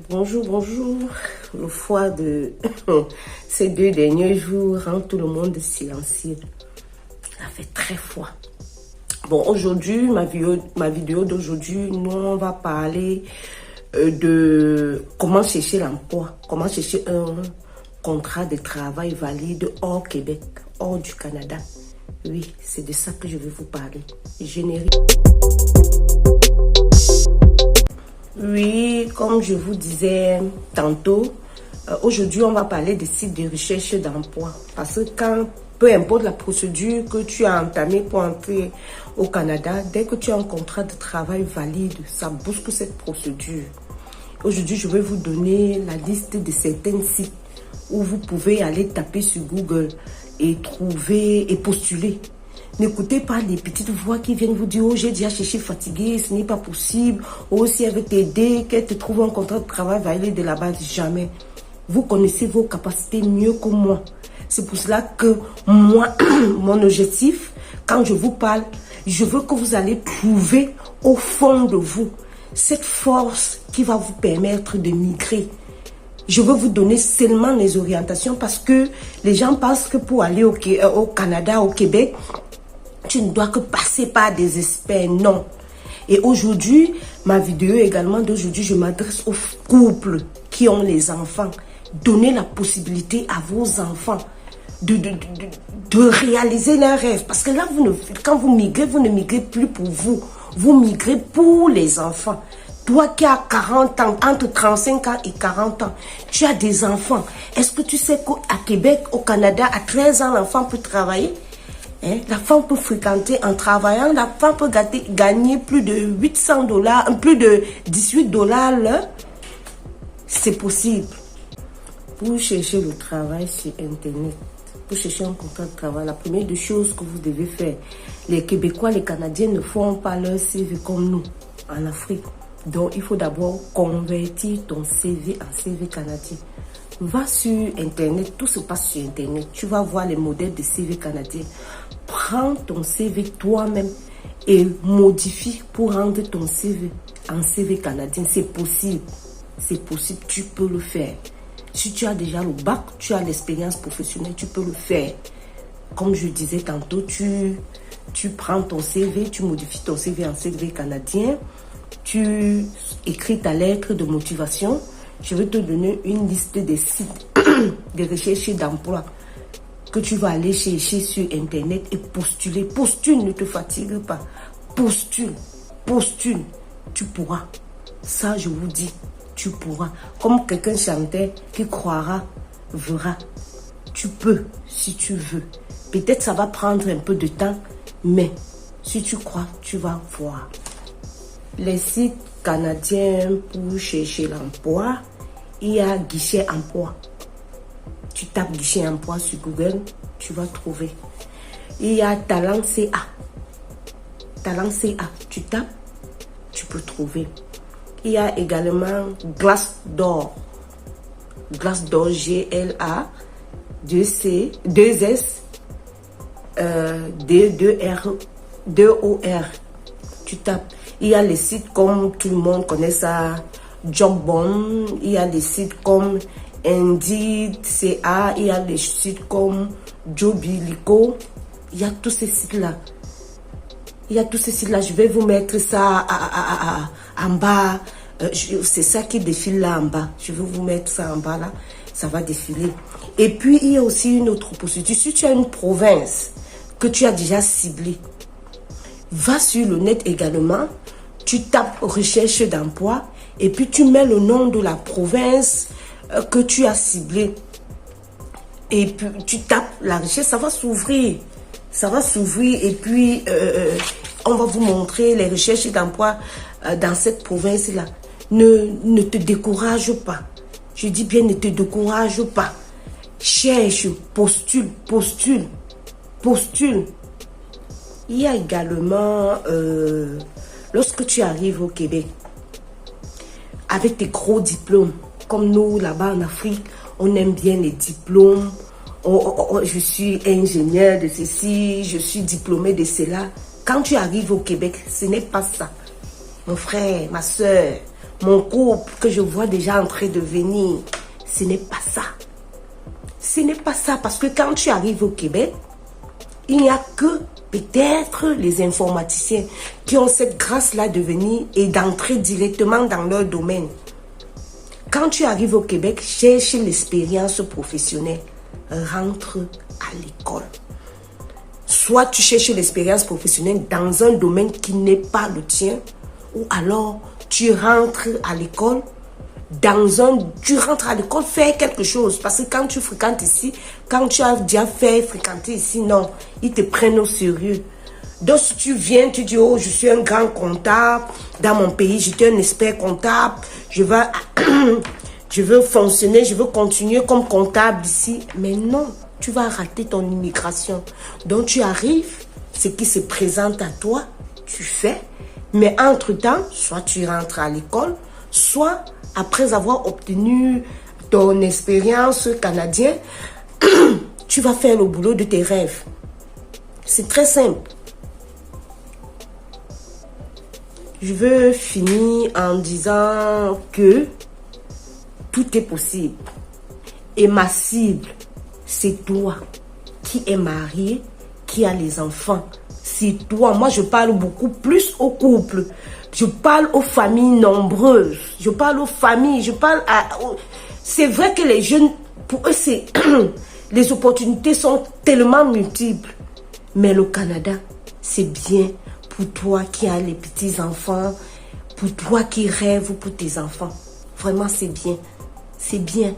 Bonjour, bonjour. Le froid de ces 2 derniers jours rend tout le monde silencieux. Ça fait très froid. Bon, aujourd'hui, ma vidéo d'aujourd'hui, nous, on va parler de comment chercher l'emploi, comment chercher un contrat de travail valide hors Québec, hors du Canada. Oui, c'est de ça que je vais vous parler. Générique. Oui, comme je vous disais tantôt, aujourd'hui on va parler des sites de recherche d'emploi. Parce que peu importe la procédure que tu as entamée pour entrer au Canada, dès que tu as un contrat de travail valide, ça bouscule cette procédure. Aujourd'hui, je vais vous donner la liste de certains sites où vous pouvez aller taper sur Google et trouver et postuler. N'écoutez pas les petites voix qui viennent vous dire « Oh, j'ai déjà cherché fatigué, ce n'est pas possible. Oh, si elle veut t'aider, qu'elle te trouve un contrat de travail valide de la base. » Jamais. Vous connaissez vos capacités mieux que moi. C'est pour cela que moi, mon objectif, quand je vous parle, je veux que vous allez trouver au fond de vous cette force qui va vous permettre de migrer. Je veux vous donner seulement les orientations parce que les gens pensent que pour aller au Canada, au Québec, tu ne dois que passer par des experts. Non. Et aujourd'hui, ma vidéo également d'aujourd'hui, je m'adresse aux couples qui ont les enfants. Donnez la possibilité à vos enfants de réaliser leurs rêves. Parce que là, quand vous migrez, vous ne migrez plus pour vous. Vous migrez pour les enfants. Toi qui as 40 ans, entre 35 ans et 40 ans, tu as des enfants. Est-ce que tu sais qu'à Québec, au Canada, à 13 ans, l'enfant peut travailler? La femme peut fréquenter en travaillant, la femme peut gagner plus de $800, plus de $18 l'heure. C'est possible. Pour chercher le travail sur Internet, pour chercher un contrat de travail, la première des choses que vous devez faire, les Québécois, les Canadiens ne font pas leur CV comme nous en Afrique. Donc, il faut d'abord convertir ton CV en CV canadien. Va sur Internet, tout se passe sur Internet. Tu vas voir les modèles de CV canadiens. Prends ton CV toi-même et modifie pour rendre ton CV en CV canadien. C'est possible. C'est possible, tu peux le faire. Si tu as déjà le bac, tu as l'expérience professionnelle, tu peux le faire. Comme je disais tantôt, tu prends ton CV, tu modifies ton CV en CV canadien. Tu écris ta lettre de motivation. Je vais te donner une liste des sites de recherche d'emploi que tu vas aller chercher sur Internet et postuler. Postule, ne te fatigue pas. Postule, postule. Tu pourras. Ça, je vous dis, tu pourras. Comme quelqu'un chantait, qui croira, verra. Tu peux, si tu veux. Peut-être ça va prendre un peu de temps, mais si tu crois, tu vas voir. Les sites canadiens pour chercher l'emploi, il y a guichet emploi. Tu tapes guichet emploi sur Google, tu vas trouver. Il y a Talent CA. Talent CA, tu tapes, tu peux trouver. Il y a également Glassdoor. Glassdoor, G-L-A, 2-C, 2-S, D-2-R, 2-O-R. Tu tapes. Il y a les sites comme tout le monde connaît ça, Jobbomb. Il y a des sites comme Indeed, CA. Il y a des sites comme Jobilico. Il y a tous ces sites-là. Il y a tous ces sites-là. Je vais vous mettre ça en bas. C'est ça qui défile là en bas. Je vais vous mettre ça en bas là. Ça va défiler. Et puis, il y a aussi une autre procédure. Si tu as une province que tu as déjà ciblée, va sur le net également. Tu tapes recherche d'emploi et puis tu mets le nom de la province que tu as ciblée. Et puis tu tapes la recherche, ça va s'ouvrir. Ça va s'ouvrir et puis on va vous montrer les recherches d'emploi dans cette province-là. Ne te décourage pas. Je dis bien ne te décourage pas. Cherche, postule, postule, postule. Il y a également, lorsque tu arrives au Québec, avec tes gros diplômes, comme nous là-bas en Afrique, on aime bien les diplômes. Je suis ingénieur de ceci, je suis diplômé de cela. Quand tu arrives au Québec, ce n'est pas ça. Mon frère, ma soeur, mon couple que je vois déjà en train de venir. Ce n'est pas ça. Ce n'est pas ça parce que quand tu arrives au Québec, il n'y a que peut-être les informaticiens qui ont cette grâce-là de venir et d'entrer directement dans leur domaine. Quand tu arrives au Québec, cherche l'expérience professionnelle. Rentre à l'école. Soit tu cherches l'expérience professionnelle dans un domaine qui n'est pas le tien, ou alors tu rentres à l'école tu rentres à l'école faire quelque chose. Parce que quand tu fréquentes ici, quand tu as déjà fait fréquenter ici, non, ils te prennent au sérieux. Donc si tu viens, tu dis, oh, je suis un grand comptable, dans mon pays, j'étais un expert comptable, je veux fonctionner, je veux continuer comme comptable ici. Mais non, tu vas rater ton immigration. Donc tu arrives, ce qui se présente à toi, tu fais. Mais entre-temps, soit tu rentres à l'école, soit après avoir obtenu ton expérience canadienne, tu vas faire le boulot de tes rêves. C'est très simple. Je veux finir en disant que tout est possible. Et ma cible, c'est toi qui es marié, qui a les enfants. C'est toi. Moi, je parle beaucoup plus aux couples. Je parle aux familles nombreuses. Je parle aux familles. C'est vrai que les jeunes, pour eux, les opportunités sont tellement multiples. Mais le Canada, c'est bien pour toi qui as les petits-enfants, pour toi qui rêves pour tes enfants. Vraiment, c'est bien. C'est bien.